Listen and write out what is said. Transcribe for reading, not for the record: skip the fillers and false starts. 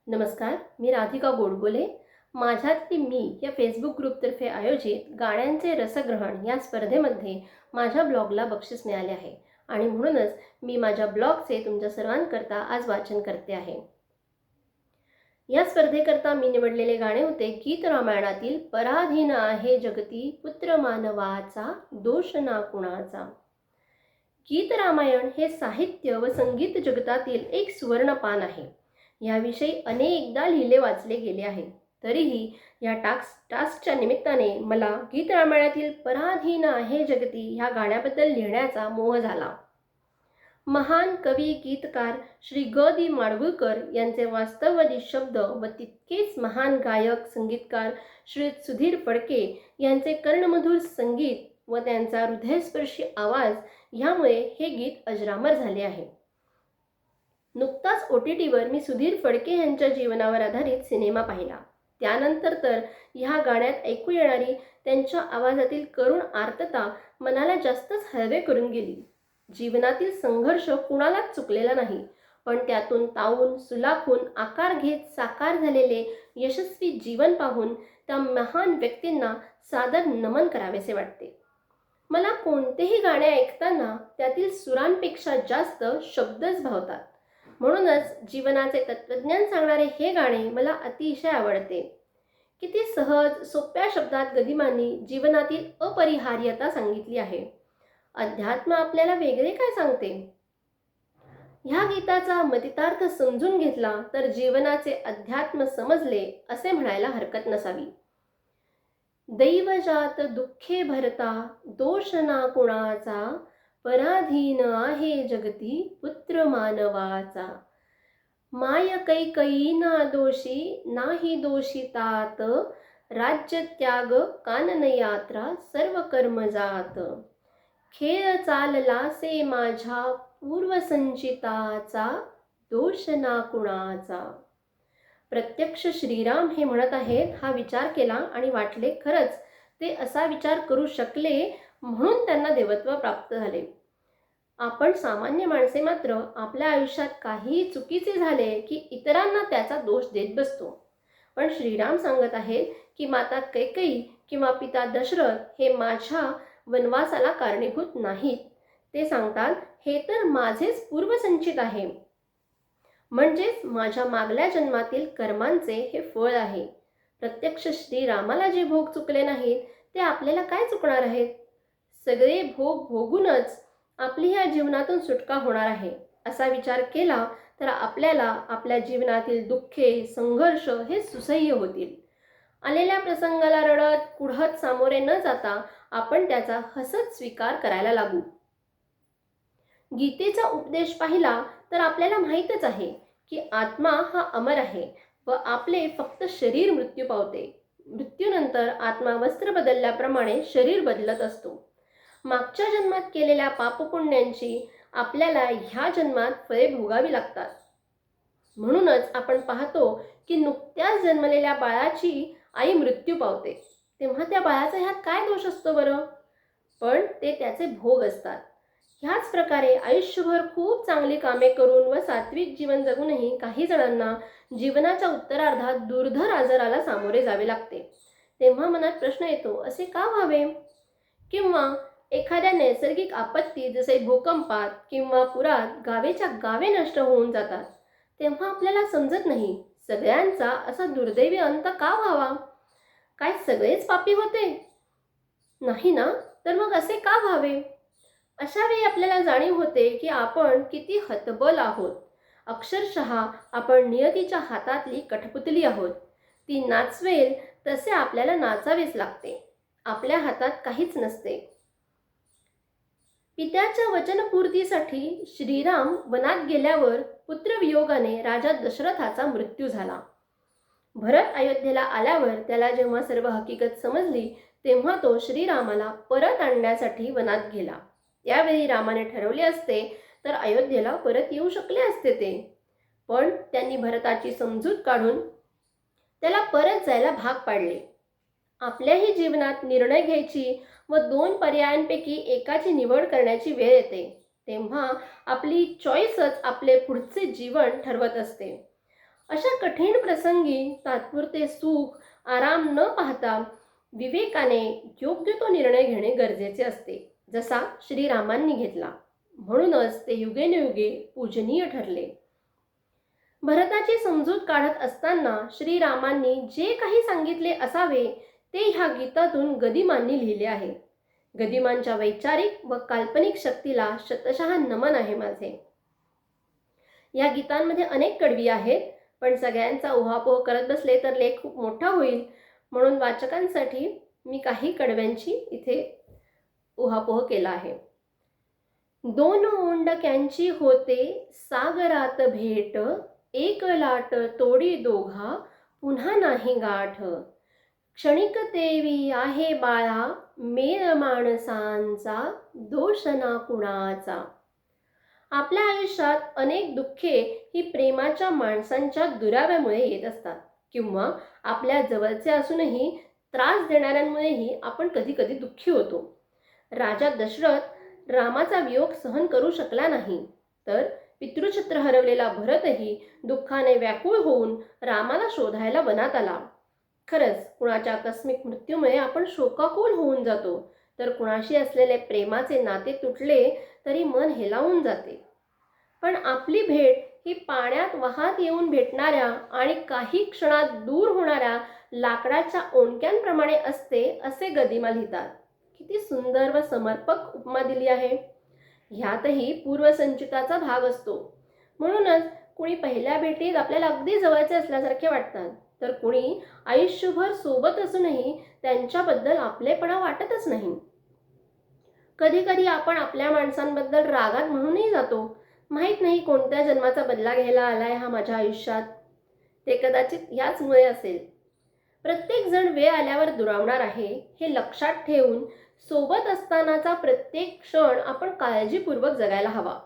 नमस्कार, मी राधिका गोडबोले. माझ्यातली मी या फेसबुक ग्रुपतर्फे आयोजित गाण्यांचे रसग्रहण या स्पर्धेमध्ये माझ्या ब्लॉगला बक्षीस मिळाले आहे आणि म्हणूनच मी माझ्या ब्लॉगचे तुमच्या सर्वांकरता आज वाचन करते आहे. या स्पर्धेकरता मी निवडलेले गाणे होते गीत रामायणातील पराधीन आहे जगती पुत्र मानवाचा दोष ना कुणाचा. गीत रामायण हे साहित्य व संगीत जगतातील एक सुवर्णपान आहे. याविषयी अनेकदा लिहिले वाचले गेले आहे. तरीही या टास्कच्या निमित्ताने मला गीत रामायणातील पराधीन आहे जगती ह्या गाण्याबद्दल लिहिण्याचा मोह झाला. महान कवी गीतकार श्री ग दि माडगूळकर यांचे वास्तववादी शब्द व तितकेच महान गायक संगीतकार श्री सुधीर फडके यांचे कर्णमधुर संगीत व त्यांचा हृदयस्पर्शी आवाज यामुळे हे गीत अजरामर झाले आहे. नुकताच OTTवर मी सुधीर फडके यांच्या जीवनावर आधारित सिनेमा पाहिला. त्यानंतर तर ह्या गाण्यात ऐकू येणारी त्यांच्या आवाजातील करुण आर्तता मनाला जास्तच हळवे करून गेली. जीवनातील संघर्ष कुणालाच चुकलेला नाही, पण त्यातून तावून सुलाखून आकार घेत साकार झालेले यशस्वी जीवन पाहून त्या महान व्यक्तींना सादर नमन करावेसे वाटते. मला कोणतेही गाणे ऐकताना त्यातील सुरांपेक्षा जास्त शब्दच भावतात. म्हणूनच जीवनाचे तत्त्वज्ञान सांगणारे हे गाणे मला अतिशय आवडते. किती सहज सोप्या शब्दात गदिमांनी जीवनातील अपरिहार्यता सांगितली आहे. अध्यात्म आपल्याला वेगळे काय सांगते? ह्या गीताचा मतितार्थ समजून घेतला तर जीवनाचे अध्यात्म समजले असे म्हणायला हरकत नसावी. दैवजात दुःखे भरता दोष ना कुणाचा पराधीन आहे जगती पुत्र मानवाचा. माय कैकयी ना दोषी नाही दोषितात राज्य त्याग कानन यात्रा सर्व कर्म जात. खेळ चाललासे माझ्या पूर्वसंचिताचा दोष ना कुणाचा. प्रत्यक्ष श्रीराम हे म्हणत आहेत हा विचार केला आणि वाटले खरंच ते असा विचार करू शकले म्हणून त्यांना देवत्व प्राप्त झाले. आपण सामान्य माणसे मात्र आपल्या आयुष्यात काही चुकीचे झाले की इतरांना त्याचा दोष देत बसतो. पण श्रीराम सांगत आहेत की माता कैकेयी किंवा पिता दशरथ हे माझ्या वनवासाला कारणीभूत नाहीत. ते सांगतात हे तर माझेच पूर्वसंचित आहे, म्हणजेच माझ्या मागल्या जन्मातील कर्मांचे हे फळ आहे. प्रत्यक्ष श्रीरामाला जे भोग चुकले नाहीत ते आपल्याला काय चुकणार आहेत? सगळे भोग भोगूनच आपली ह्या जीवनातून सुटका होणार आहे असा विचार केला तर आपल्याला आपल्या जीवनातील दुःखे संघर्ष हे सुसह्य होतील. आलेल्या प्रसंगाला रडत कुढत सामोरे न जाता आपण त्याचा हसत स्वीकार करायला लागू. गीतेचा उपदेश पाहिला तर आपल्याला माहीतच आहे की आत्मा हा अमर आहे व आपले फक्त शरीर मृत्यू पावते. मृत्यूनंतर आत्मा वस्त्र बदलल्याप्रमाणे शरीर बदलत असतो. मागच्या जन्मात केलेल्या पापपुण्यांची आपल्याला ह्या जन्मात फळे भोगावी लागतात. म्हणूनच आपण पाहतो की नुकत्याच जन्मलेल्या बाळाची आई मृत्यू पावते, तेव्हा त्या बाळाचा ह्यात काय दोष असतो बरं? पण ते त्याचे भोग असतात. ह्याच प्रकारे आयुष्यभर खूप चांगली कामे करून व सात्विक जीवन जगूनही काही जणांना जीवनाच्या उत्तरार्धात दुर्धर आजाराला सामोरे जावे लागते. तेव्हा मनात प्रश्न येतो असे का व्हावे? किंवा एखाद्या नैसर्गिक आपत्ती जसे भूकंपात किंवा पुरात गावेच्या गावे नष्ट होऊन जातात, तेव्हा आपल्याला समजत नाही सगळ्यांचा असा दुर्दैवी अंत का व्हावा? काय सगळेच पापी होते? नाही ना, तर मग असे का व्हावे? अशा वेळी आपल्याला जाणीव होते की आपण किती हतबल आहोत. अक्षरशः आपण नियतीच्या हातातली कठपुतली आहोत. ती नाचवेल तसे आपल्याला नाचावेच लागते. आपल्या हातात काहीच नसते. पित्याच्या वचनपूर्तीसाठी श्रीराम वनात गेल्यावर पुत्रवियोगाने राजा दशरथाचा मृत्यू झाला. भरत अयोध्येला आल्यावर त्याला जेव्हा सर्व हकीकत समजली तेव्हा तो श्रीरामाला परत आणण्यासाठी वनात गेला. त्यावेळी रामाने ठरवले असते तर अयोध्येला परत येऊ शकले असते ते, पण त्यांनी भरताची समजूत काढून त्याला परत जायला भाग पाडले. आपल्याही जीवनात निर्णय घ्यायची व दोन पर्यायांपैकी एकाची निवड करण्याची वेळ येते तेव्हा आपली चॉईसच आपले पुढचे जीवन ठरवत असते. अशा कठीण प्रसंगी तात्पुरते सुख, आराम न पाहता विवेकाने योग्य तो निर्णय घेणे गरजेचे असते, जसा श्रीरामांनी घेतला. म्हणूनच ते युगेनयुगे पूजनीय ठरले. भरताची समजूत काढत असताना श्रीरामांनी जे काही सांगितले असावे ते ह्या गीतातून गदिमांनी लिहिले आहे. गदिमांच्या वैचारिक व काल्पनिक शक्तीला शतशः नमन आहे माझे. या गीतांमध्ये अनेक कडवी आहेत, पण सगळ्यांचा उहापोह करत बसले तर लेख खूप मोठा होईल. म्हणून वाचकांसाठी मी काही कडव्यांची इथे उहापोह केला आहे. दोन ओंडक्यांची होते सागरात भेट, एक लाट तोडी दोघा पुन्हा नाही गाठ. क्षणिक तेवी आहे बाळा, मेळ माणसांचा दोष ना कुणाचा. आपल्या आयुष्यात अनेक दुःखे ही प्रेमाच्या माणसांच्या दुराव्यामुळे येत असतात, किंवा आपल्या जवळचे असूनही त्रास देणाऱ्यांमुळेही आपण कधी कधी दुःखी होतो. राजा दशरथ रामाचा वियोग सहन करू शकला नाही, तर पितृछत्र हरवलेला भरतही दुःखाने व्याकुळ होऊन रामाला शोधायला वनात आला. खरंच कुणाच्या आकस्मिक मृत्यूमुळे आपण शोकाकुल होऊन जातो, तर कुणाशी असलेले प्रेमाचे नाते तुटले तरी मन हेलावून जाते. पण आपली भेट ही पाण्यात वाहत येऊन भेटणाऱ्या आणि काही क्षणात दूर होणाऱ्या लाकडाच्या ओंडक्यांप्रमाणे असते, असे गदिमा लिहितात. किती सुंदर व समर्पक उपमा दिली आहे. ह्यातही पूर्वसंचिताचा भाग असतो. म्हणूनच कुणी पहिल्या भेटीत आपल्याला अगदी जवळचे असल्यासारखे वाटतात, तर कुणी आयुष्यभर सोबत असूनही त्यांच्याबद्दल आपलेपणा वाटतच नाही. कधी कधी आपण आपल्या माणसांबद्दल रागात म्हणूनही जातो, माहीत नाही कोणत्या जन्माचा बदला घ्यायला आलाय हा माझ्या आयुष्यात. ते कदाचित याचमुळे असेल. प्रत्येक जण वेळ आल्यावर दुरावणार आहे हे लक्षात ठेवून सोबत असतानाचा प्रत्येक क्षण आपण काळजीपूर्वक जगायला हवा.